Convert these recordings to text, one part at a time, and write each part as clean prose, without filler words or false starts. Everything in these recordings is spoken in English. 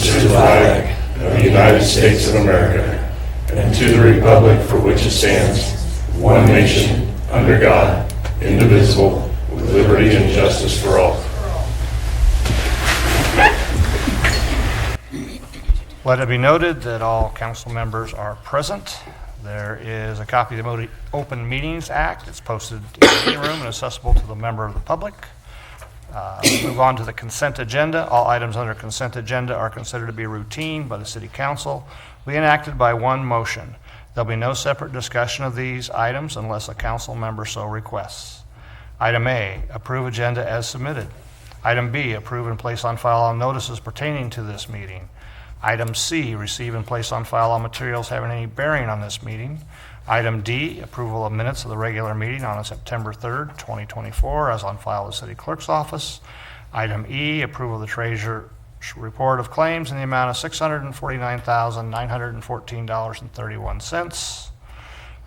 allegiance to the flag of the United States of America and to the republic for which it stands, one nation, under God, indivisible, with liberty and justice for all. Let it be noted that all council members are present. There is a copy of the Open Meetings Act. It's posted in the meeting room and accessible to the member of the public. We'll move on to the consent agenda. All items under consent agenda are considered to be routine by the City Council, be enacted by one motion. There'll be no separate discussion of these items unless a council member so requests. Item A, approve agenda as submitted. Item B, approve and place on file all notices pertaining to this meeting. Item C, receive and place on file all materials having any bearing on this meeting. Item D, approval of minutes of the regular meeting on September 3rd, 2024, as on file at the City Clerk's office. Item E, approval of the Treasurer's report of claims in the amount of $649,914.31.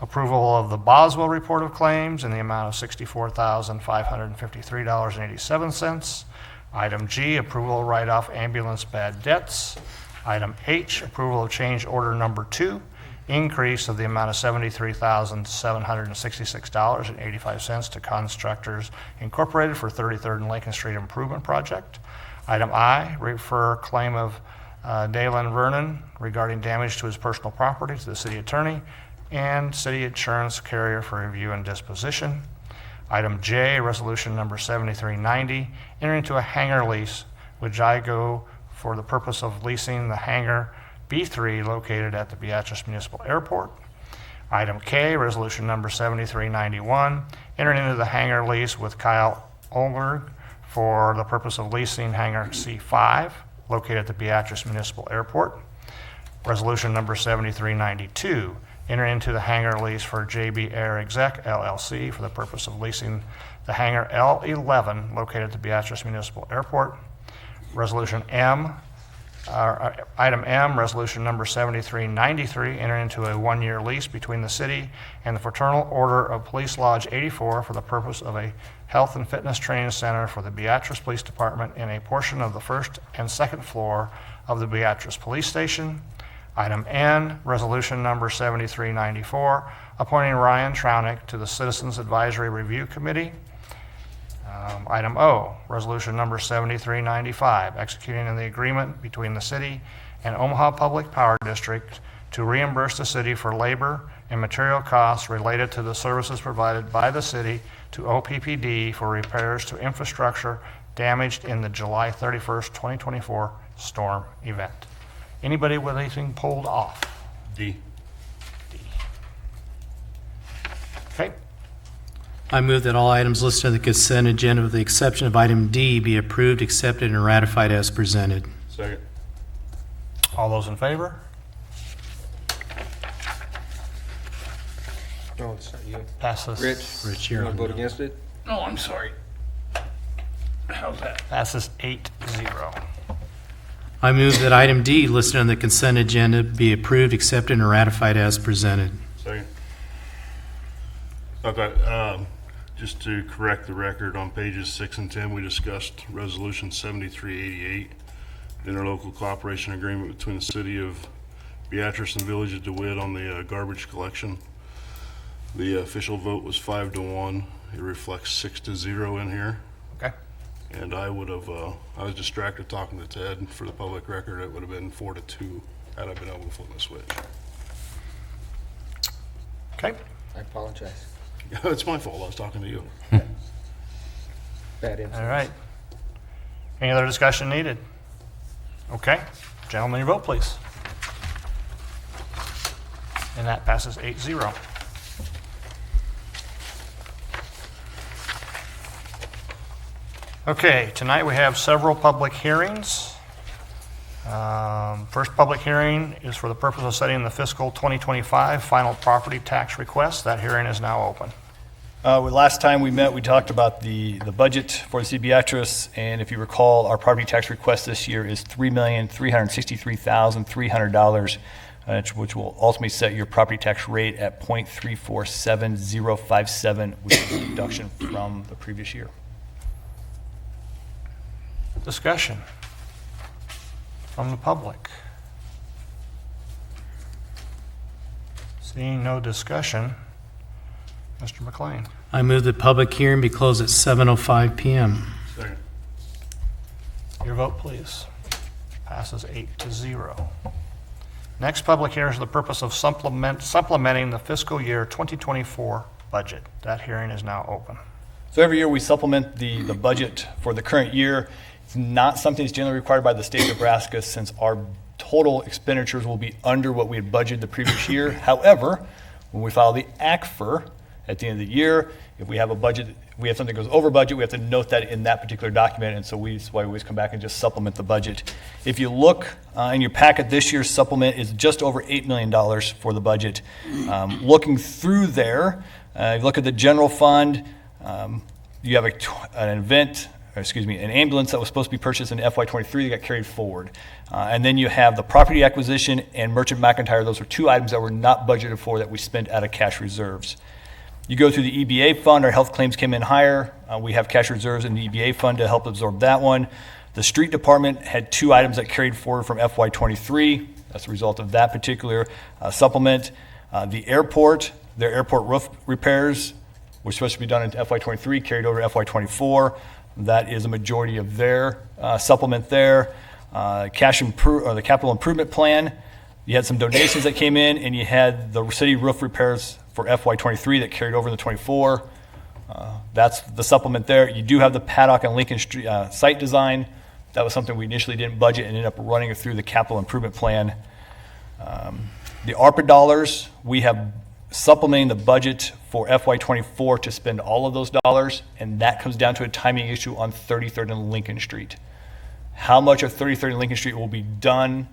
Approval of the Boswell report of claims in the amount of $64,553.87. Item G, approval of write-off ambulance bad debts. Item H, approval of change order number 2, increase of the amount of $73,766.85 to Constructors Incorporated for 33rd and Lincoln Street Improvement Project. Item I, refer claim of Dalen Vernon regarding damage to his personal property to the city attorney and city insurance carrier for review and disposition. Item J, resolution number 7390, enter into a hangar lease with JIGO for the purpose of leasing the hangar B3 located at the Beatrice Municipal Airport. Item K, resolution number 7391, entering into the hangar lease with Kyle Olberg for the purpose of leasing hangar C5 located at the Beatrice Municipal Airport. Resolution number 7392, enter into the hangar lease for JB Air Exec LLC for the purpose of leasing the hangar L11 located at the Beatrice Municipal Airport. Resolution M, item M, resolution number 7393, enter into a one-year lease between the city and the Fraternal Order of Police Lodge 84 for the purpose of a health and fitness training center for the Beatrice Police Department in a portion of the first and second floor of the Beatrice Police Station. Item N, resolution number 7394, appointing Ryan Traunik to the Citizens Advisory Review Committee. Item O, resolution number 7395, executing the agreement between the city and Omaha Public Power District to reimburse the city for labor and material costs related to the services provided by the city to OPPD for repairs to infrastructure damaged in the July 31st, 2024 storm event. Anybody with anything pulled off? D. D. Okay. I move that all items listed on the consent agenda with the exception of item D be approved, accepted, and ratified as presented. Second. All those in favor? No, it's not you. Passes. Rich, You you're want to on. vote against it? Oh, I'm sorry. How's that? Passes 8-0. I move that item D listed on the consent agenda be approved, accepted, and ratified as presented. Second. Okay, just to correct the record, on pages 6 and 10, we discussed Resolution 7388, the interlocal cooperation agreement between the City of Beatrice and Village of DeWitt on the garbage collection. The official vote was 5-1. It reflects 6-0 in here. Okay. And I would have, I was distracted talking to Ted. For the public record, it would have been 4-2 had I been able to flip the switch. Okay. I apologize. It's my fault. I was talking to you. Bad influence. All right. Any other discussion needed? Okay. Gentlemen, your vote, please. And that passes 8-0. Okay, tonight we have several public hearings. First public hearing is for the purpose of setting the fiscal 2025 final property tax request. That hearing is now open. Last time we met, we talked about the budget for the City of Beatrice, and if you recall, our property tax request this year is $3,363,300, which will ultimately set your property tax rate at 0.347057, which is a reduction from the previous year. Discussion. from the public? Seeing no discussion, Mr. McLean. I move the public hearing be closed at 7:05 PM. Second. Your vote, please. Passes 8-0. Next public hearing is for the purpose of supplementing the fiscal year 2024 budget. That hearing is now open. So every year we supplement the budget for the current year. It's not something that's generally required by the state of Nebraska since our total expenditures will be under what we had budgeted the previous year. However, when we file the ACFR at the end of the year, if we have a budget, we have something that goes over budget, we have to note that in that particular document, and so that's why we always come back and just supplement the budget. If you look in your packet, this year's supplement is just over $8 million for the budget. Looking through there, you look at the general fund, you have an ambulance that was supposed to be purchased in FY23 that got carried forward. And then you have the property acquisition and Merchant McIntyre. Those are two items that were not budgeted for that we spent out of cash reserves. You go through the EBA fund, our health claims came in higher. We have cash reserves in the EBA fund to help absorb that one. The street department had two items that carried forward from FY23. That's a result of that particular supplement. The airport, their airport roof repairs were supposed to be done in FY23, carried over to FY24. That is a majority of their supplement there. The capital improvement plan, you had some donations that came in, and you had the city roof repairs for FY23 that carried over into 24. That's the supplement there. You do have the Paddock and Lincoln Street site design. That was something we initially didn't budget and ended up running it through the capital improvement plan. The ARPA dollars, we have supplementing the budget for FY24 to spend all of those dollars, and that comes down to a timing issue on 33rd and Lincoln Street. How much of 33rd and Lincoln Street will be done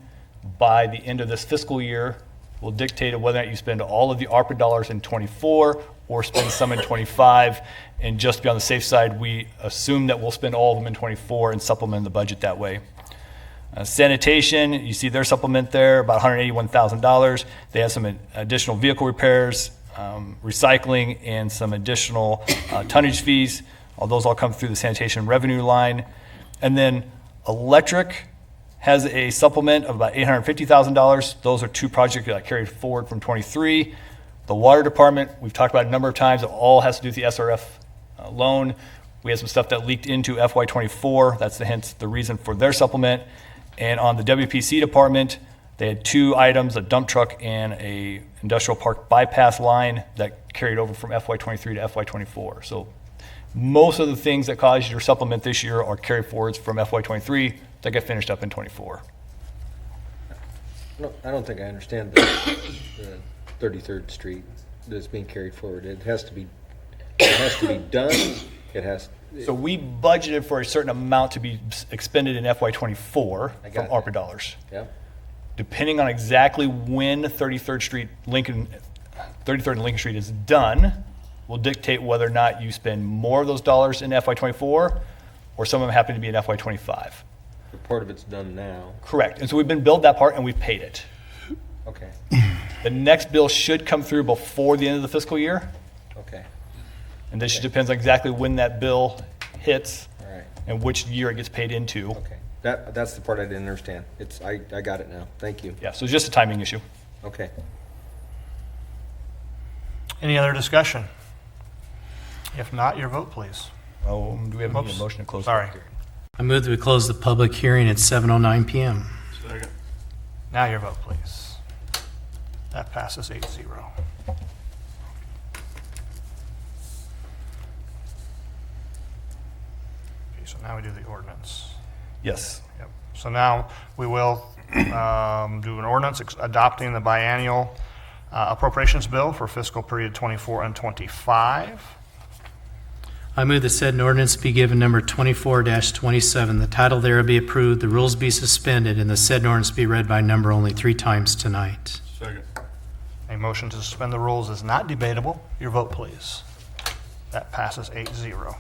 by the end of this fiscal year will dictate whether or not you spend all of the ARPA dollars in 24 or spend some in 25. And just to be on the safe side, we assume that we'll spend all of them in 24 and supplement the budget that way. Sanitation, you see their supplement there, about $181,000. They have some additional vehicle repairs, recycling, and some additional tonnage fees. All those all come through the sanitation revenue line. And then electric has a supplement of about $850,000. Those are two projects that carried forward from 23. The water department, we've talked about a number of times, it all has to do with the SRF loan. We had some stuff that leaked into FY24. That's hence the reason for their supplement. And on the WPC department, they had two items, a dump truck and a industrial park bypass line that carried over from FY23 to FY24. So most of the things that caused your supplement this year are carry forwards from FY23 that get finished up in 24. No, I don't think I understand the 33rd Street that's being carried forward. It has to be done. It has. So we budgeted for a certain amount to be expended in FY24 from ARPA dollars. Yeah. Depending on exactly when 33rd and Lincoln Street is done, will dictate whether or not you spend more of those dollars in FY24 or some of them happen to be in FY25. The part of it's done now. Correct. And so we've been billed that part and we've paid it. Okay. The next bill should come through before the end of the fiscal year. Okay. And this just depends on exactly when that bill hits All right. and which year it gets paid into. Okay. That's the part I didn't understand. I got it now. Thank you. Yeah, so it's just a timing issue. Okay. Any other discussion? If not, your vote, please. Oh, do we have a Oops. motion to close? Sorry. I move that we close the public hearing at 7:09 PM. Second. Now your vote, please. That passes 8-0. Okay, so now we do the ordinance. Yes. Yep. So now we will do an ordinance adopting the biennial appropriations bill for fiscal period 24 and 25. I move that said ordinance be given number 24-27. The title thereof be approved, the rules be suspended, and the said ordinance be read by number only 3 times tonight. Second. A motion to suspend the rules is not debatable. Your vote, please. That passes 8-0.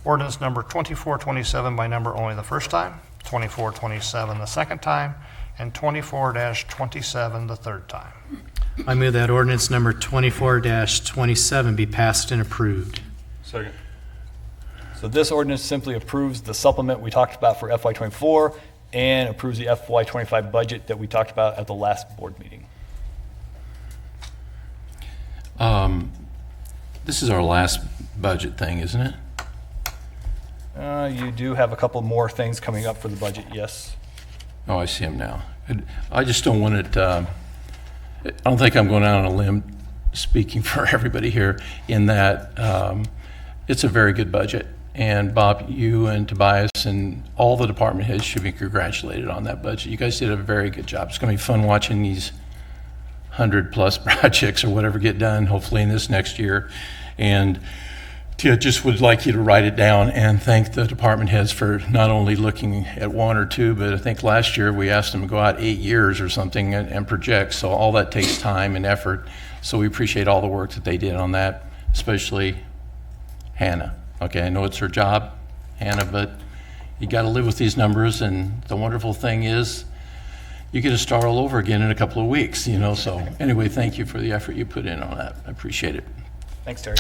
Ordinance number 2427 by number only the first time, 2427 the second time, and 24-27 the third time. I move that ordinance number 24-27 be passed and approved. Second. So this ordinance simply approves the supplement we talked about for FY24 and approves the FY25 budget that we talked about at the last board meeting. This is our last budget thing, isn't it? You do have a couple more things coming up for the budget, yes. Oh, I see them now. I just don't want it, I don't think I'm going out on a limb speaking for everybody here in that it's a very good budget. And Bob, you and Tobias and all the department heads should be congratulated on that budget. You guys did a very good job. It's going to be fun watching these 100+ projects or whatever get done, hopefully in this next year. And I just would like you to write it down and thank the department heads for not only looking at one or two, but I think last year we asked them to go out 8 years or something and project. So all that takes time and effort. So we appreciate all the work that they did on that, especially Hannah. Okay, I know it's her job, Hannah, but you got to live with these numbers. And the wonderful thing is you get to start all over again in a couple of weeks, you know. So anyway, thank you for the effort you put in on that. I appreciate it. Thanks, Terry.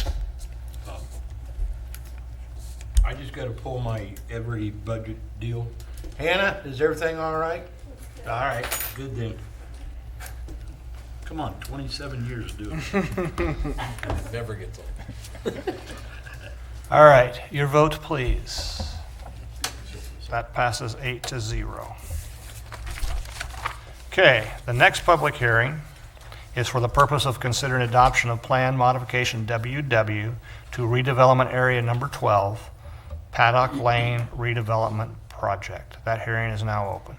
I just got to pull my every budget deal. Hannah, is everything all right? All right, good then. Come on, 27 years to do it. Never gets old. All right, your vote, please. That passes 8-0. Okay, the next public hearing is for the purpose of considering adoption of Plan Modification WW to Redevelopment Area Number 12, Paddock Lane Redevelopment Project. That hearing is now open.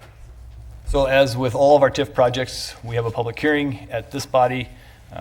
So as with all of our TIF projects, we have a public hearing at this body.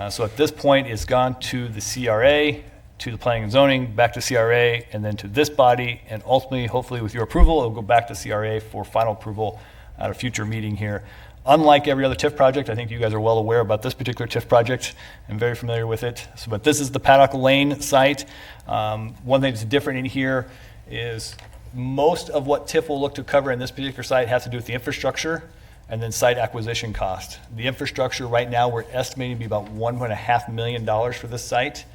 So at this point, it's gone to the CRA, to the Planning and Zoning, back to CRA, and then to this body, and ultimately, hopefully with your approval, it'll go back to CRA for final approval at a future meeting here. Unlike every other TIF project, I think you guys are well aware about this particular TIF project and very familiar with it. So, but this is the Paddock Lane site. One thing that's different in here is most of what TIF will look to cover in this particular site has to do with the infrastructure and then site acquisition cost. The infrastructure right now we're estimating to be about $1.5 million for this site.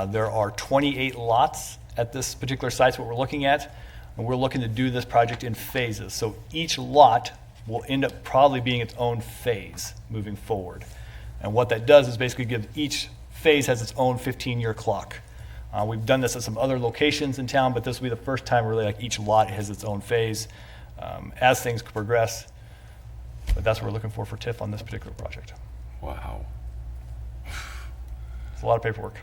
There are 28 lots at this particular site, is what we're looking at, and we're looking to do this project in phases. So each lot will end up probably being its own phase moving forward. And what that does is basically give each phase has its own 15-year clock. We've done this at some other locations in town, but this will be the first time really like each lot has its own phase as things progress. But that's what we're looking for TIF on this particular project. Wow. It's a lot of paperwork.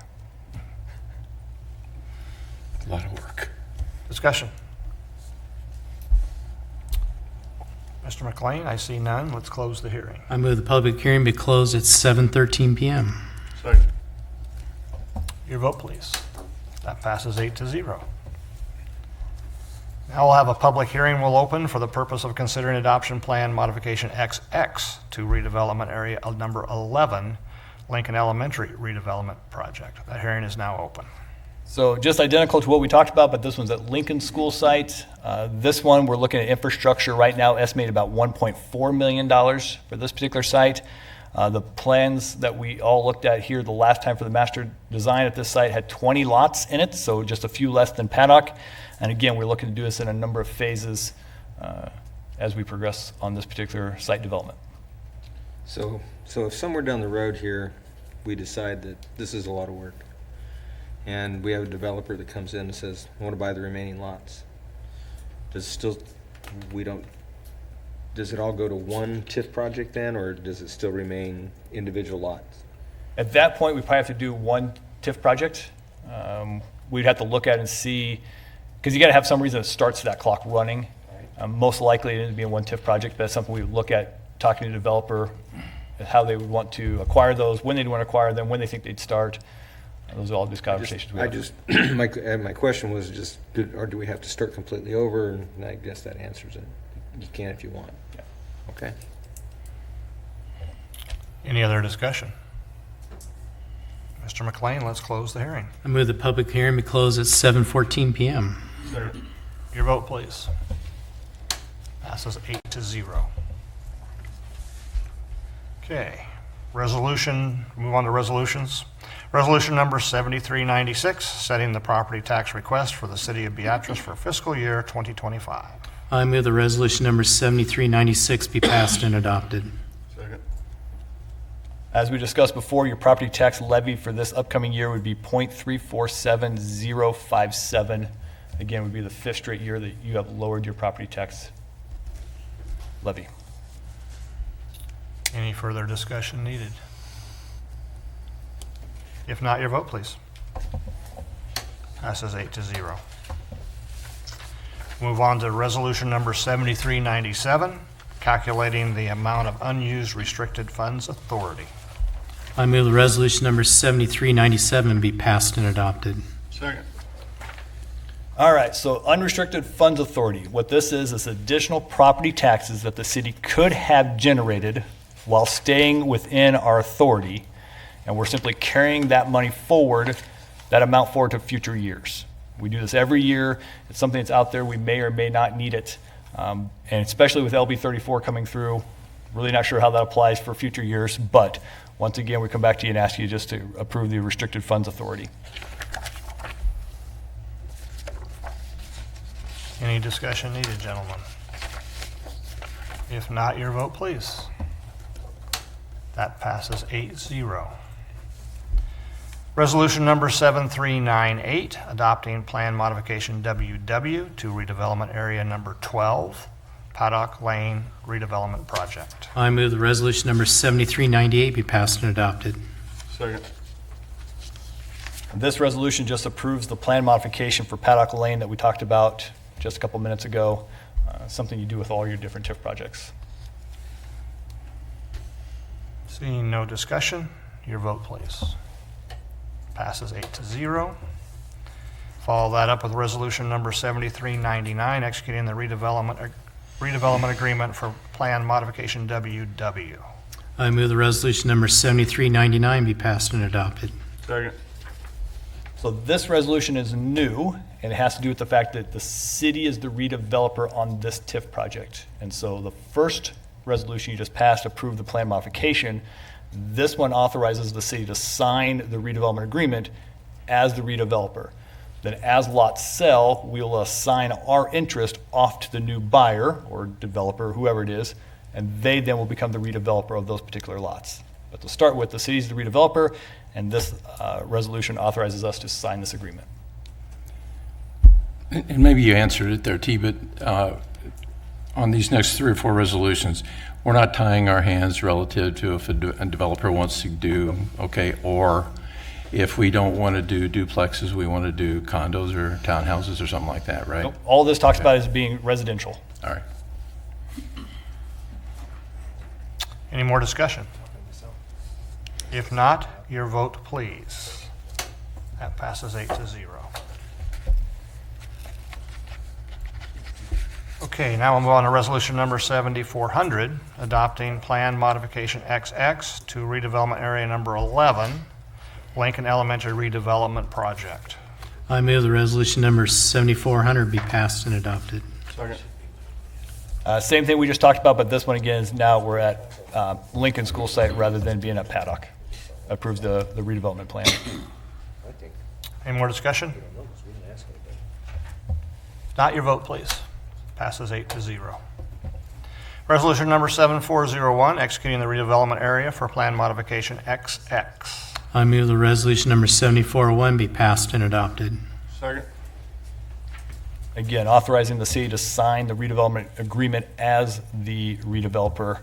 A lot of work. Discussion. Mr. McLean, I see none. Let's close the hearing. I move the public hearing be closed at 7:13 PM. Second. Your vote, please. That passes 8-0. Now we'll have a public hearing will open for the purpose of considering adoption plan modification XX to redevelopment area of number 11, Lincoln Elementary redevelopment project. That hearing is now open. So just identical to what we talked about, but this one's at Lincoln School site. This one, we're looking at infrastructure right now, estimated about $1.4 million for this particular site. The plans that we all looked at here the last time for the master design at this site had 20 lots in it, so just a few less than Paddock. And again, we're looking to do this in a number of phases as we progress on this particular site development. So if somewhere down the road here, we decide that this is a lot of work, and we have a developer that comes in and says, I want to buy the remaining lots, does it all go to one TIF project then, or does it still remain individual lots? At that point, we probably have to do one TIF project. We'd have to look at and see, because you got to have some reason that starts that clock running. Most likely it would be in one TIF project, but that's something we would look at, talking to the developer, how they would want to acquire those, when they'd want to acquire them, when they think they'd start. Those are all just conversations we have. My question was just, or do we have to start completely over? And I guess that answers it. You can if you want. Yeah. Okay. Any other discussion? Mr. McLean, let's close the hearing. I move the public hearing be closed at 7:14 PM. Your vote, please. Passes 8-0. Okay, resolution, move on to resolutions. Resolution number 7396, setting the property tax request for the City of Beatrice for fiscal year 2025. I move the resolution number 7396 be passed and adopted. Second. As we discussed before, your property tax levy for this upcoming year would be .347057. Again, would be the fifth straight year that you have lowered your property tax levy. Any further discussion needed? If not, your vote, please. Passes 8-0. Move on to resolution number 7397, calculating the amount of unused restricted funds authority. I move the resolution number 7397 be passed and adopted. Second. All right, so unrestricted funds authority. What this is additional property taxes that the city could have generated while staying within our authority, and we're simply carrying that money forward, that amount forward to future years. We do this every year. It's something that's out there. We may or may not need it, and especially with LB 34 coming through, really not sure how that applies for future years, but once again, we come back to you and ask you just to approve the restricted funds authority. Any discussion needed, gentlemen? If not, your vote, please. That passes 8-0. Resolution number 7398, adopting Plan Modification WW to redevelopment area number 12, Paddock Lane redevelopment project. I move the resolution number 7398 be passed and adopted. Second. This resolution just approves the plan modification for Paddock Lane that we talked about just a couple minutes ago, something you do with all your different TIF projects. Seeing no discussion, your vote, please. Passes 8-0. Follow that up with resolution number 7399, executing the redevelopment agreement for Plan Modification WW. I move the resolution number 7399 be passed and adopted. Second. So this resolution is new, and it has to do with the fact that the city is the redeveloper on this TIF project. And so the first resolution you just passed approved the plan modification. This one authorizes the city to sign the redevelopment agreement as the redeveloper. Then as lots sell, we'll assign our interest off to the new buyer or developer, whoever it is, and they then will become the redeveloper of those particular lots. But to start with, the city's the redeveloper, and this resolution authorizes us to sign this agreement. And maybe you answered it there, T, but on these next 3 or 4 resolutions, we're not tying our hands relative to if a developer wants to do, okay, or if we don't want to do duplexes, we want to do condos or townhouses or something like that, right? Nope. All this talks about is being residential. All right. Any more discussion? If not, your vote, please. That passes 8-0. Okay, now we'll move on to resolution number 7400, adopting Plan Modification XX to redevelopment area number 11, Lincoln Elementary redevelopment project. I move the resolution number 7400 be passed and adopted. Second. Same thing we just talked about, but this one again is now we're at Lincoln School Site rather than being at Paddock. Approves the redevelopment plan. Any more discussion? If not, your vote, please. Passes 8-0. Resolution number 7401, executing the redevelopment area for Plan Modification XX. I move the resolution number 7401 be passed and adopted. Second. Again, authorizing the city to sign the redevelopment agreement as the redeveloper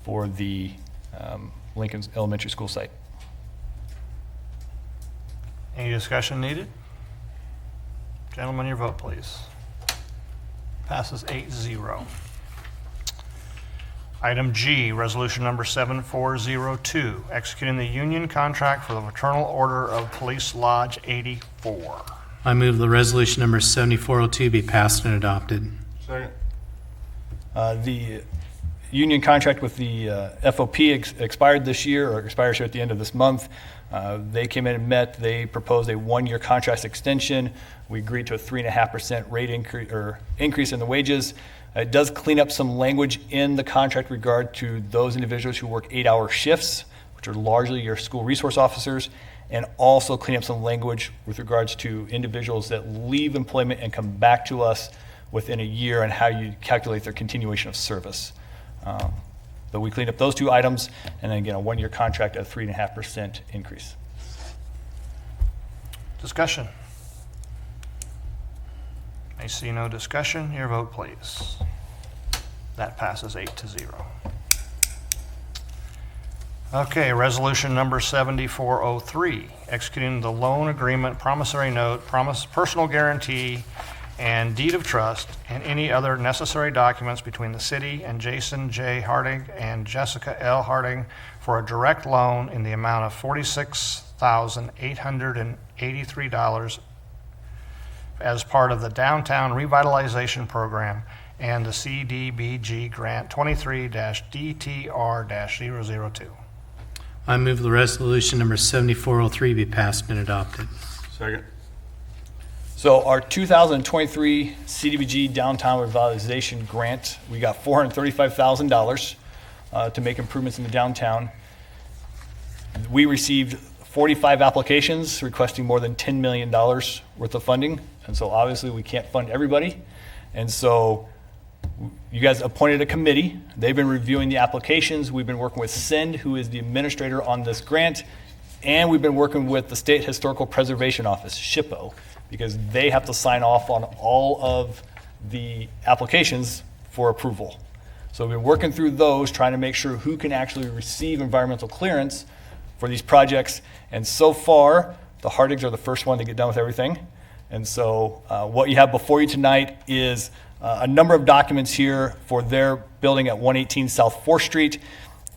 for the Lincoln Elementary School site. Any discussion needed? Gentlemen, your vote, please. Passes 8-0. Item G, resolution number 7402, executing the union contract for the Fraternal Order of Police Lodge 84. I move the resolution number 7402 be passed and adopted. Second. The union contract with the FOP expired this year, or expires here at the end of this month. They came in and met. They proposed a 1-year contract extension. We agreed to a 3.5% rate increase in the wages. It does clean up some language in the contract regard to those individuals who work 8-hour shifts, which are largely your school resource officers, and also clean up some language with regards to individuals that leave employment and come back to us within a year and how you calculate their continuation of service. But we cleaned up those two items, and then again, a 1-year contract at a 3.5% increase. Discussion. I see no discussion. Your vote, please. That passes 8-0. Okay, resolution number 7403, executing the loan agreement, promissory note, personal guarantee, and deed of trust, and any other necessary documents between the city and Jason J. Hartig and Jessica L. Hartig for a direct loan in the amount of $46,883 as part of the Downtown Revitalization Program and the CDBG Grant 23-DTR-002. I move the resolution number 7403 be passed and adopted. Second. So our 2023 CDBG Downtown Revitalization Grant, we got $435,000 to make improvements in the downtown. We received 45 applications requesting more than $10 million worth of funding. And so obviously we can't fund everybody. And so you guys appointed a committee. They've been reviewing the applications. We've been working with SEND, who is the administrator on this grant. And we've been working with the State Historical Preservation Office, SHPO, because they have to sign off on all of the applications for approval. So we've been working through those, trying to make sure who can actually receive environmental clearance for these projects. And so far, the Hartigs are the first one to get done with everything. And so what you have before you tonight is a number of documents here for their building at 118 South 4th Street.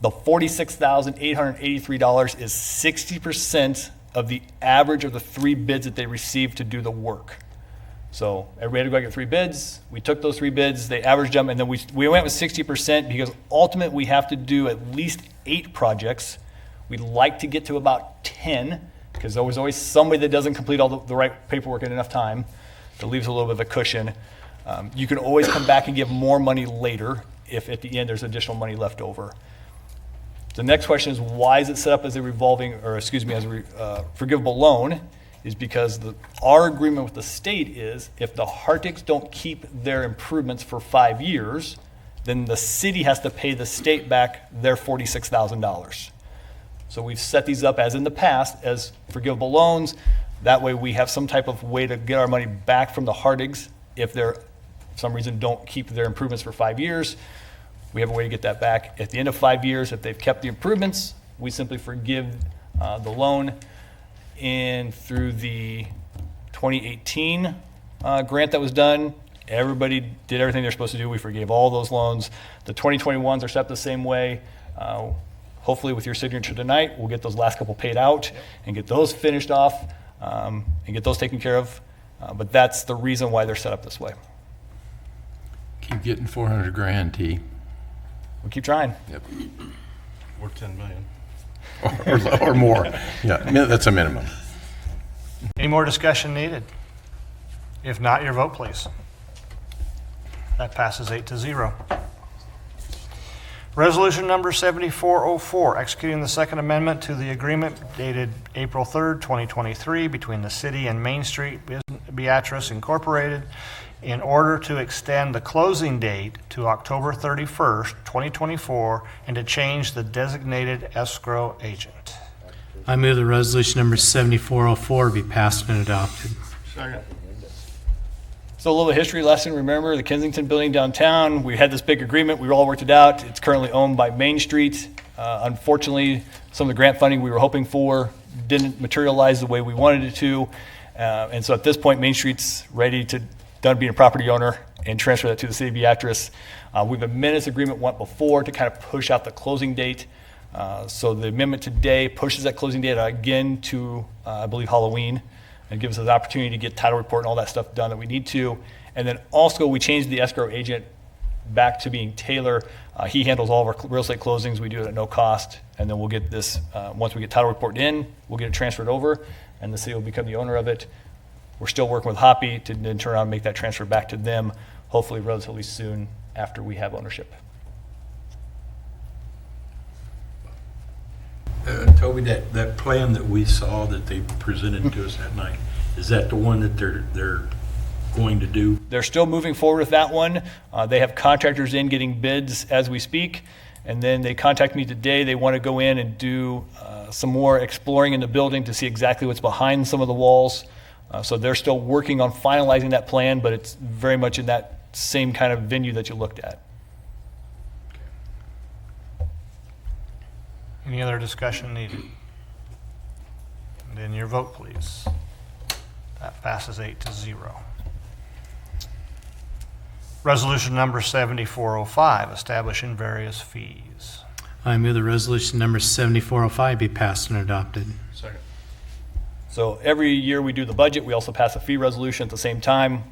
The $46,883 is 60% of the average of the 3 bids that they received to do the work. So everybody had to go get 3 bids. We took those 3 bids, they averaged them, and then we went with 60% because ultimately we have to do at least 8 projects. We'd like to get to about 10 because there was always somebody that doesn't complete all the right paperwork in enough time. That leaves a little bit of a cushion. You can always come back and give more money later if at the end there's additional money left over. The next question is, why is it set up as a forgivable loan? Is because our agreement with the state is if the Hartigs don't keep their improvements for 5 years, then the city has to pay the state back their $46,000. So we've set these up as in the past as forgivable loans. That way we have some type of way to get our money back from the Hartigs if they're, for some reason, don't keep their improvements for 5 years. We have a way to get that back. At the end of 5 years, if they've kept the improvements, we simply forgive the loan. And through the 2018 grant that was done, everybody did everything they're supposed to do. We forgave all those loans. The 2021s are set up the same way. Hopefully with your signature tonight, we'll get those last couple paid out and get those finished off and get those taken care of. But that's the reason why they're set up this way. Keep getting 400 grand, T. We'll keep trying. Yep. Or 10 million. or more. Yeah, that's a minimum. Any more discussion needed? If not, your vote, please. That passes 8-0. Resolution number 7404, executing the Second Amendment to the agreement dated April 3rd, 2023, between the city and Main Street Beatrice Incorporated in order to extend the closing date to October 31st, 2024, and to change the designated escrow agent. I move the resolution number 7404 be passed and adopted. Second. So a little history lesson. Remember the Kensington building downtown? We had this big agreement. We all worked it out. It's currently owned by Main Street. Unfortunately, some of the grant funding we were hoping for didn't materialize the way we wanted it to. And so at this point, Main Street's ready to done being a property owner and transfer that to the City of Beatrice. We've amended this agreement once before to kind of push out the closing date. So the amendment today pushes that closing date again to, I believe, Halloween, and gives us the opportunity to get title report and all that stuff done that we need to. And then also we changed the escrow agent back to being Taylor. He handles all of our real estate closings. We do it at no cost. And then we'll get this, once we get title report in, we'll get it transferred over and the city will become the owner of it. We're still working with Hoppy to then turn around and make that transfer back to them, hopefully relatively soon after we have ownership. Toby, that plan that we saw that they presented to us that night, is that the one that they're going to do? They're still moving forward with that one. They have contractors in getting bids as we speak. And then they contact me today. They want to go in and do some more exploring in the building to see exactly what's behind some of the walls. So they're still working on finalizing that plan, but it's very much in that same kind of venue that you looked at. Any other discussion needed? And then your vote, please. That passes 8-0. Resolution number 7405, establishing various fees. I move the resolution number 7405 be passed and adopted. Second. So every year we do the budget, we also pass a fee resolution at the same time.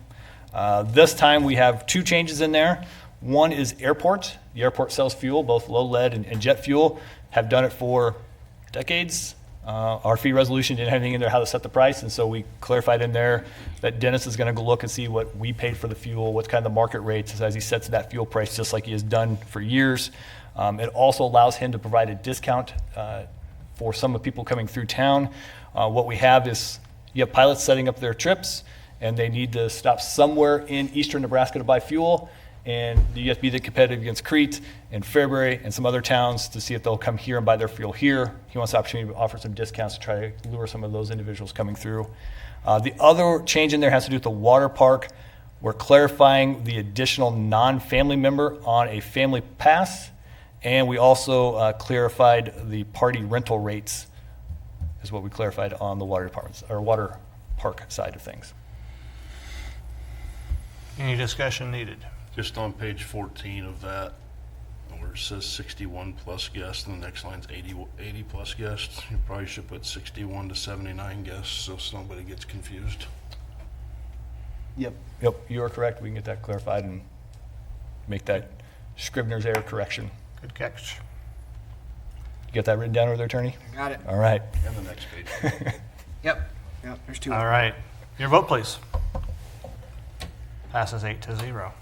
This time we have two changes in there. One is airport. The airport sells fuel, both low lead and jet fuel, have done it for decades. Our fee resolution didn't have anything in there how to set the price, and so we clarified in there that Dennis is going to go look and see what we paid for the fuel, what's kind of the market rates as he sets that fuel price, just like he has done for years. It also allows him to provide a discount for some of the people coming through town. What we have is you have pilots setting up their trips, and they need to stop somewhere in eastern Nebraska to buy fuel. And you have to be competitive against Crete and Fairbury and some other towns to see if they'll come here and buy their fuel here. He wants the opportunity to offer some discounts to try to lure some of those individuals coming through. The other change in there has to do with the water park. We're clarifying the additional non-family member on a family pass, and we also clarified the party rental rates is what we clarified on the water departments or water park side of things. Any discussion needed? Just on page 14 of that, where it says 61 plus guests, and the next line's 80 plus guests, you probably should put 61 to 79 guests so somebody gets confused. Yep, you are correct. We can get that clarified and make that Scrivener's error correction. Good catch. You got that written down over there, Attorney? Got it. All right. And the next page. Yep, there's two. All right. Your vote, please. Passes 8-0.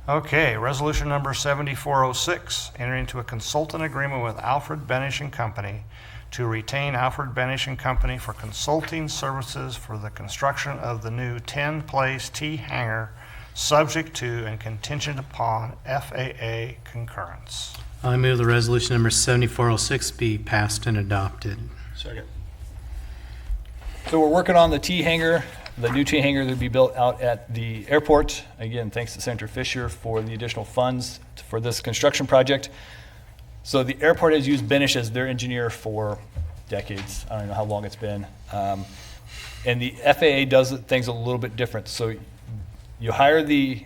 Okay, resolution number 7406, entering into a consultant agreement with Alfred Benesch Company to retain Alfred Benesch Company for consulting services for the construction of the new 10-place T-Hangar, subject to and contingent upon FAA concurrence. I move the resolution number 7406 be passed and adopted. Second. So we're working on the T-Hangar, the new T-Hangar that will be built out at the airport. Again, thanks to Senator Fisher for the additional funds for this construction project. So the airport has used Benesch as their engineer for decades. I don't know how long it's been. And the FAA does things a little bit different. So you hire the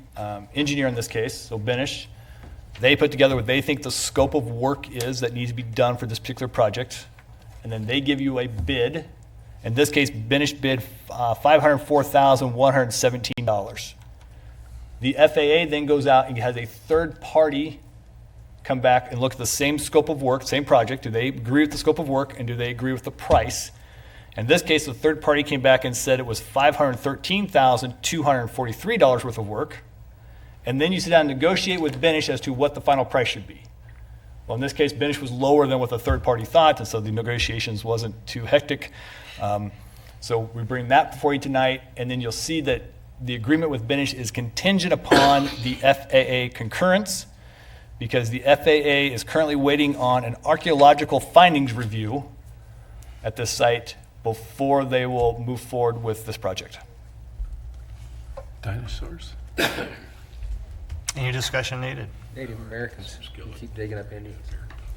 engineer in this case, so Benesch. They put together what they think the scope of work is that needs to be done for this particular project. And then they give you a bid. In this case, Benesch bid $504,117. The FAA then goes out and has a third party come back and look at the same scope of work, same project. Do they agree with the scope of work, and do they agree with the price? In this case, the third party came back and said it was $513,243 worth of work. And then you sit down and negotiate with Benesch as to what the final price should be. Well, in this case, Benesch was lower than what the third party thought, and so the negotiations wasn't too hectic. So we bring that before you tonight, and then you'll see that the agreement with Benesch is contingent upon the FAA concurrence, because the FAA is currently waiting on an archaeological findings review at this site before they will move forward with this project. Dinosaurs. Any discussion needed? Native Americans, you keep digging up Indians.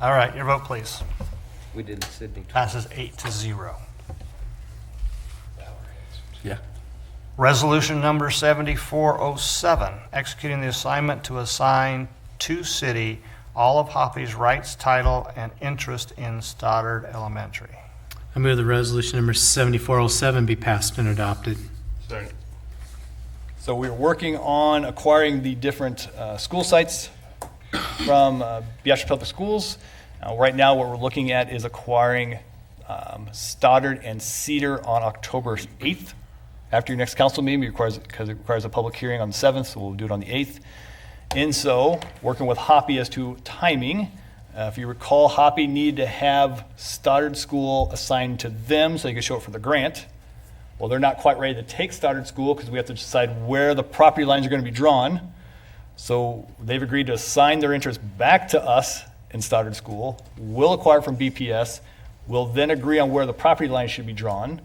All right, your vote, please. We did in Sydney. Passes 8-0. Yeah. Resolution number 7407, executing the assignment to assign to city all of Hoppy's rights, title, and interest in Stoddard Elementary. I move the resolution number 7407 be passed and adopted. Second. So we're working on acquiring the different school sites from Beatrice Public Schools. Right now, what we're looking at is acquiring Stoddard and Cedar on October 8th. After your next council meeting, because it requires a public hearing on the 7th, so we'll do it on the 8th. And so, working with Hoppy as to timing, if you recall, Hoppy needed to have Stoddard School assigned to them so they could show it for the grant. Well, they're not quite ready to take Stoddard School because we have to decide where the property lines are going to be drawn. So they've agreed to assign their interest back to us in Stoddard School. We'll acquire from BPS. We'll then agree on where the property lines should be drawn,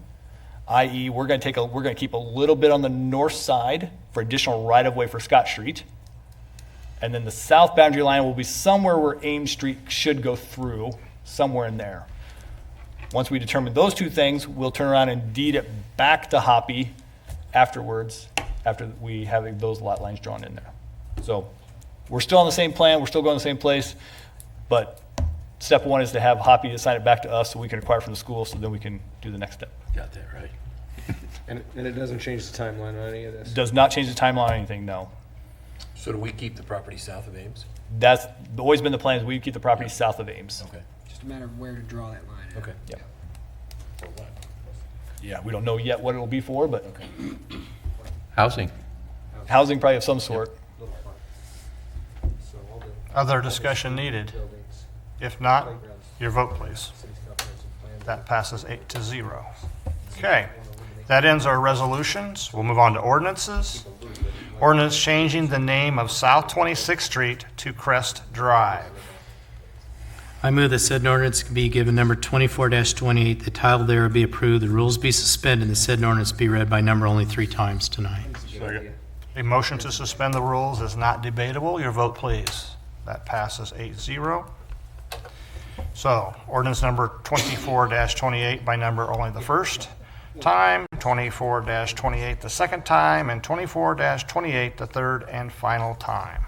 i.e. we're going to keep a little bit on the north side for additional right-of-way for Scott Street. And then the south boundary line will be somewhere where Ames Street should go through, somewhere in there. Once we determine those two things, we'll turn around and deed it back to Hoppy afterwards, after we have those lot lines drawn in there. So we're still on the same plan, we're still going to the same place, but step one is to have Hoppy assign it back to us so we can acquire from the school, so then we can do the next step. Got that right. And it doesn't change the timeline on any of this? Does not change the timeline or anything, no. So do we keep the property south of Ames? That's always been the plan, is we keep the property south of Ames. Okay. Just a matter of where to draw that line. Okay. Yeah. Yeah, we don't know yet what it'll be for, but Housing. housing probably of some sort. Other discussion needed? If not, your vote, please. That passes 8-0. Okay, that ends our resolutions. We'll move on to ordinances. Ordinance changing the name of South 26th Street to Crest Drive. I move that said ordinance be given number 24-28, the title thereof be approved, the rules be suspended, and the said ordinance be read by number only 3 times tonight. Second. A motion to suspend the rules is not debatable. Your vote, please. That passes 8-0. So, ordinance number 24-28 by number only the first time, 24-28 the second time, and 24-28 the third and final time.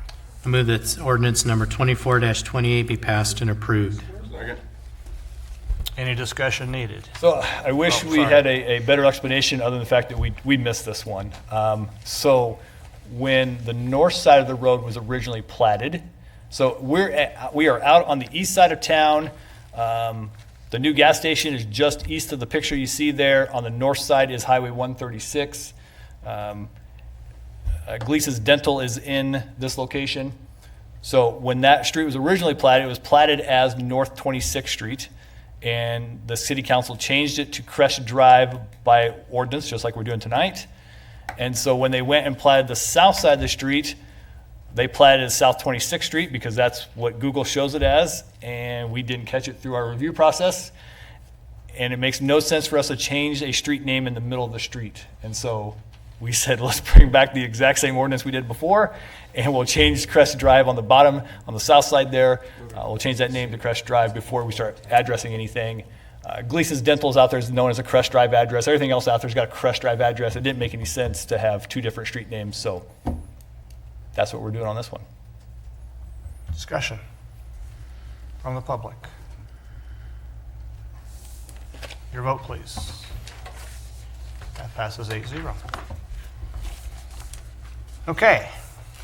I move that ordinance number 24-28 be passed and approved. Second. Any discussion needed? So I wish Oh, we sorry. had a better explanation other than the fact that we missed this one. So when the north side of the road was originally platted, so we are out on the east side of town. The new gas station is just east of the picture you see there. On the north side is Highway 136. Glease's Dental is in this location. So when that street was originally platted, it was platted as North 26th Street, and the city council changed it to Crest Drive by ordinance, just like we're doing tonight. And so when they went and platted the south side of the street, they platted it as South 26th Street because that's what Google shows it as, and we didn't catch it through our review process. And it makes no sense for us to change a street name in the middle of the street. And so we said, let's bring back the exact same ordinance we did before, and we'll change Crest Drive on the bottom, on the south side there. We'll change that name to Crest Drive before we start addressing anything. Glease's Dental is out there, is known as a Crest Drive address. Everything else out there's got a Crest Drive address. It didn't make any sense to have two different street names, so that's what we're doing on this one. Discussion from the public. Your vote, please. That passes 8-0. Okay,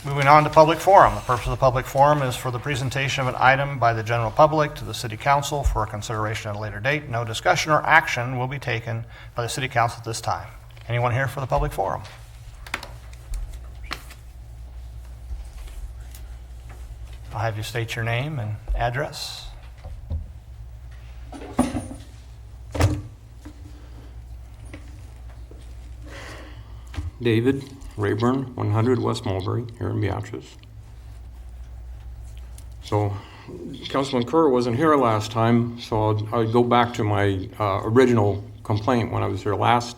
moving on to public forum. The purpose of the public forum is for the presentation of an item by the general public to the city council for consideration at a later date. No discussion or action will be taken by the city council at this time. Anyone here for the public forum? I'll have you state your name and address. David Rayburn, 100 West Mulberry, here in Beatrice. So, Councilman Kerr wasn't here last time, so I'll go back to my original complaint when I was here last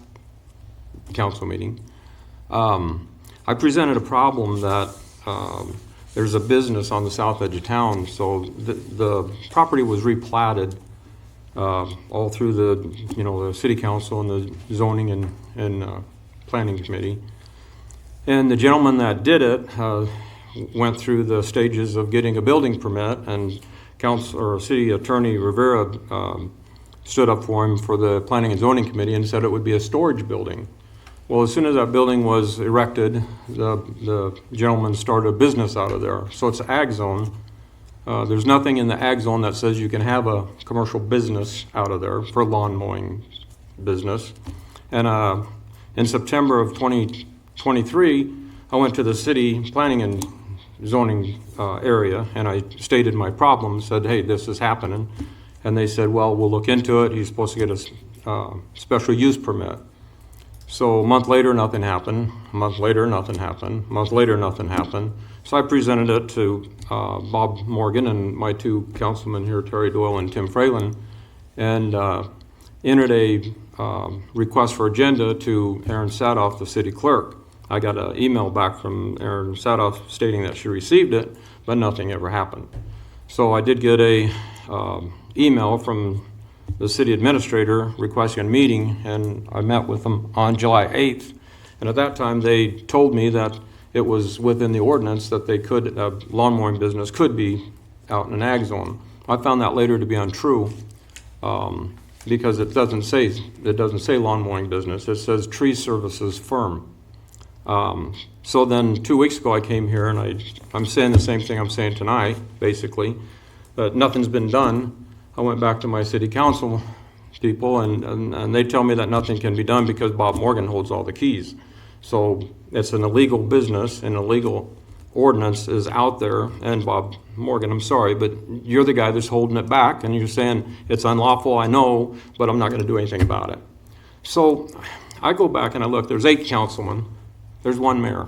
council meeting. I presented a problem that there's a business on the south edge of town, so the property was replatted all through the city council and the zoning and planning committee. And the gentleman that did it went through the stages of getting a building permit, and city attorney Rivera stood up for him for the planning and zoning committee and said it would be a storage building. Well, as soon as that building was erected, the gentleman started a business out of there. So it's ag zone. There's nothing in the ag zone that says you can have a commercial business out of there for lawn mowing business. And in September of 2023, I went to the city planning and zoning area, and I stated my problem, said, hey, this is happening. And they said, well, we'll look into it. He's supposed to get a special use permit. So a month later, nothing happened. A month later, nothing happened. A month later, nothing happened. So I presented it to Bob Morgan and my two councilmen here, Terry Doyle and Tim Fralin, and entered a request for agenda to Aaron Sadoff, the city clerk. I got an email back from Aaron Sadoff stating that she received it, but nothing ever happened. So I did get a email from the city administrator requesting a meeting, and I met with them on July 8th. And at that time, they told me that it was within the ordinance that they could, lawn mowing business could be out in an ag zone. I found that later to be untrue, because it doesn't say lawn mowing business. It says tree services firm. So then 2 weeks ago I came here and I'm saying the same thing I'm saying tonight, basically, but nothing's been done. I went back to my city council people and they tell me that nothing can be done because Bob Morgan holds all the keys. So it's an illegal business, an illegal ordinance is out there, and Bob Morgan, I'm sorry, but you're the guy that's holding it back, and you're saying it's unlawful, I know, but I'm not gonna do anything about it. So I go back and I look, there's 8 councilmen, there's 1 mayor.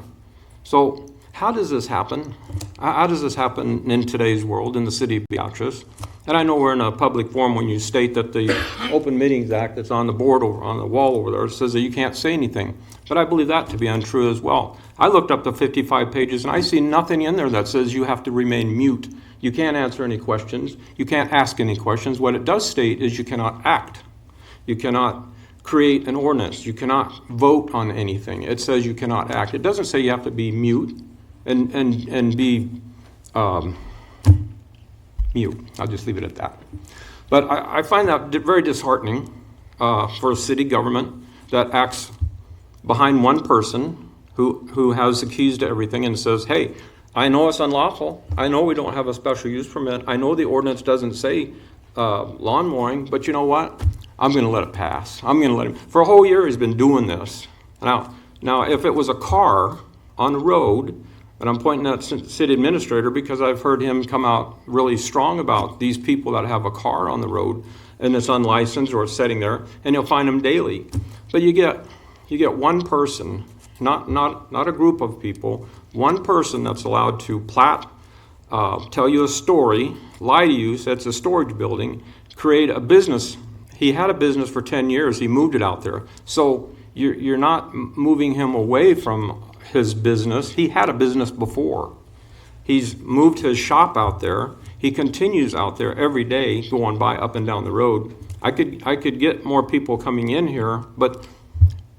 So how does this happen? How does this happen in today's world, in the city of Beatrice? And I know we're in a public forum when you state that the Open Meetings Act that's on the board over on the wall over there says that you can't say anything. But I believe that to be untrue as well. I looked up the 55 pages and I see nothing in there that says you have to remain mute. You can't answer any questions. You can't ask any questions. What it does state is you cannot act. You cannot create an ordinance. You cannot vote on anything. It says you cannot act. It doesn't say you have to be mute and be mute. I'll just leave it at that. But I find that very disheartening for a city government that acts behind one person who has the keys to everything and says, hey, I know it's unlawful. I know we don't have a special use permit. I know the ordinance doesn't say lawn mowing, but you know what? I'm going to let it pass. I'm going to let him. For a whole year, he's been doing this. Now, if it was a car on the road, and I'm pointing at the city administrator because I've heard him come out really strong about these people that have a car on the road and it's unlicensed or it's sitting there, and you'll find them daily. But you get one person, not a group of people, one person that's allowed to tell you a story, lie to you, say it's a storage building, create a business. He had a business for 10 years. He moved it out there. So you're not moving him away from his business. He had a business before. He's moved his shop out there. He continues out there every day going by up and down the road. I could get more people coming in here, but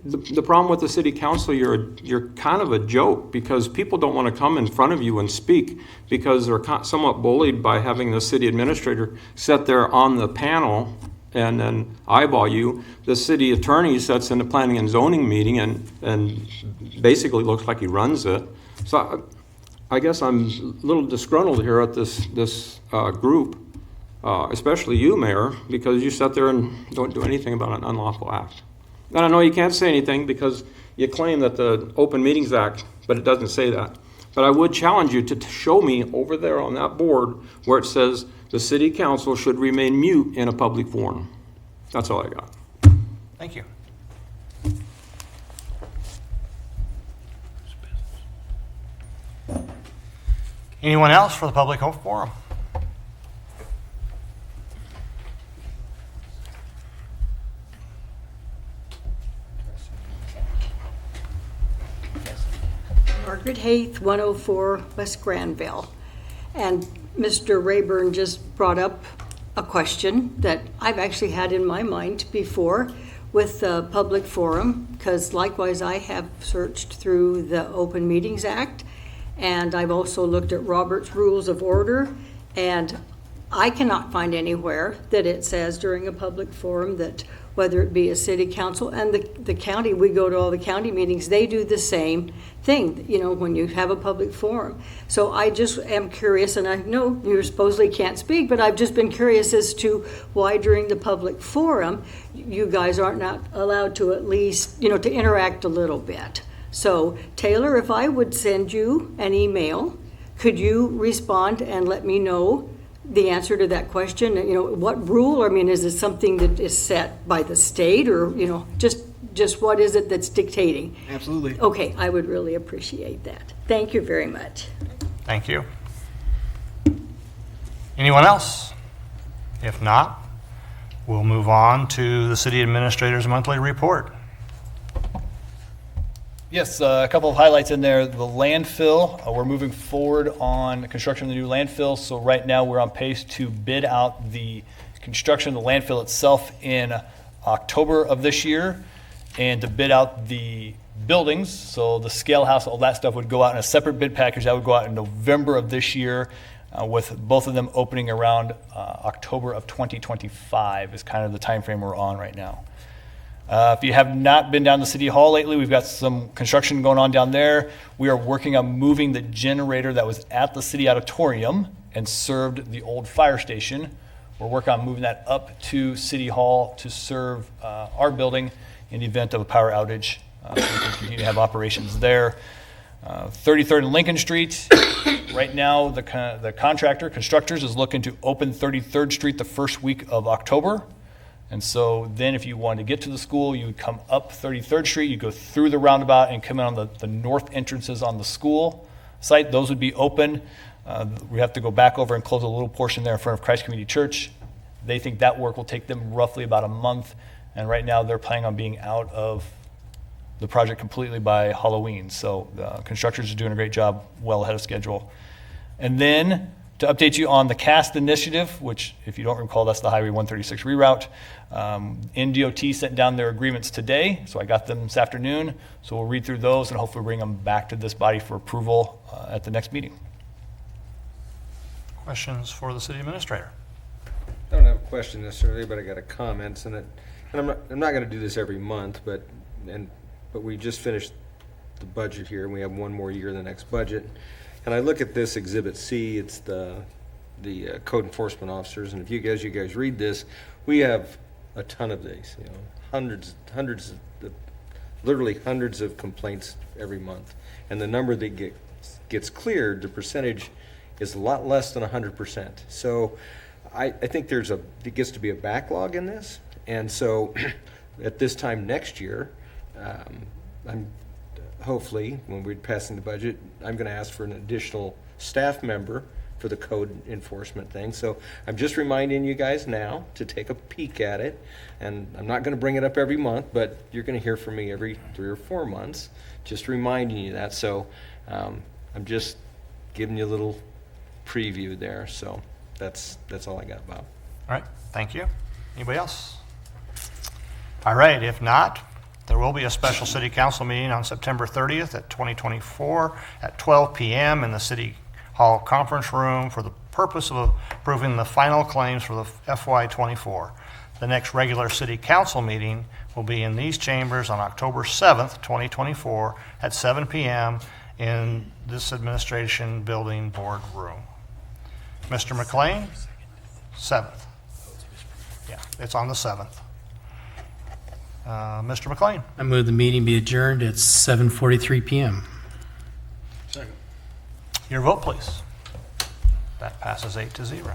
the problem with the city council, you're kind of a joke because people don't want to come in front of you and speak because they're somewhat bullied by having the city administrator sit there on the panel and then eyeball you. The city attorney sits in the planning and zoning meeting and basically looks like he runs it. So I guess I'm a little disgruntled here at this group, especially you, Mayor, because you sit there and don't do anything about an unlawful act. And I know you can't say anything because you claim that the Open Meetings Act, but it doesn't say that. But I would challenge you to show me over there on that board where it says the city council should remain mute in a public forum. That's all I got. Thank you. Anyone else for the public forum? Margaret Haith, 104 West Granville. And Mr. Rayburn just brought up a question that I've actually had in my mind before with the public forum, because likewise I have searched through the Open Meetings Act, and I've also looked at Robert's Rules of Order, and I cannot find anywhere that it says during a public forum that whether it be a city council and the county, we go to all the county meetings, they do the same thing, you know, when you have a public forum. So I just am curious, and I know you supposedly can't speak, but I've just been curious as to why during the public forum, you guys aren't not allowed to at least, you know, to interact a little bit. So Taylor, if I would send you an email, could you respond and let me know the answer to that question? You know, what rule? I mean, is it something that is set by the state, or, you know, just what is it that's dictating? Absolutely. Okay, I would really appreciate that. Thank you very much. Thank you. Anyone else? If not, we'll move on to the city administrator's monthly report. Yes, a couple of highlights in there. The landfill, we're moving forward on construction of the new landfill. So right now we're on pace to bid out the construction of the landfill itself in October of this year, and to bid out the buildings. So the scale house, all that stuff would go out in a separate bid package. That would go out in November of this year, with both of them opening around October of 2025 is kind of the time frame we're on right now. If you have not been down to City Hall lately, we've got some construction going on down there. We are working on moving the generator that was at the City Auditorium and served the old fire station. We're working on moving that up to City Hall to serve our building in the event of a power outage. So we can continue to have operations there. 33rd and Lincoln Street. Right now, the constructors is looking to open 33rd Street the first week of October. And so then if you wanted to get to the school, you would come up 33rd Street, you go through the roundabout and come in on the north entrances on the school site. Those would be open. We have to go back over and close a little portion there in front of Christ Community Church. They think that work will take them roughly about a month. And right now they're planning on being out of the project completely by Halloween. So the constructors are doing a great job, well ahead of schedule. And then to update you on the CAST initiative, which, if you don't recall, that's the Highway 136 reroute. NDOT sent down their agreements today, so I got them this afternoon. So we'll read through those and hopefully bring them back to this body for approval at the next meeting. Questions for the city administrator? I don't have a question necessarily, but I got a comment, and I'm not going to do this every month, but we just finished the budget here, and we have one more year in the next budget. And I look at this Exhibit C, it's the code enforcement officers, and if you guys read this, we have a ton of these, you know, literally hundreds of complaints every month. And the number that gets cleared, the percentage is a lot less than 100%. So I think it gets to be a backlog in this. And so at this time next year, hopefully, when we're passing the budget, I'm going to ask for an additional staff member for the code enforcement thing. So I'm just reminding you guys now to take a peek at it. And I'm not going to bring it up every month, but you're going to hear from me every 3 or 4 months, just reminding you that. So I'm just giving you a little preview there. So that's all I got, Bob. All right, thank you. Anybody else? All right, if not, there will be a special city council meeting on September 30th at 2024 at 12 p.m. in the City Hall Conference Room for the purpose of approving the final claims for the FY24. The next regular city council meeting will be in these chambers on October 7th, 2024 at 7 p.m. in this administration building board room. Mr. McLean? 7th. Yeah, it's on the 7th. Mr. McLean? I move the meeting be adjourned at 7:43 p.m. Second. Your vote, please. That passes 8-0.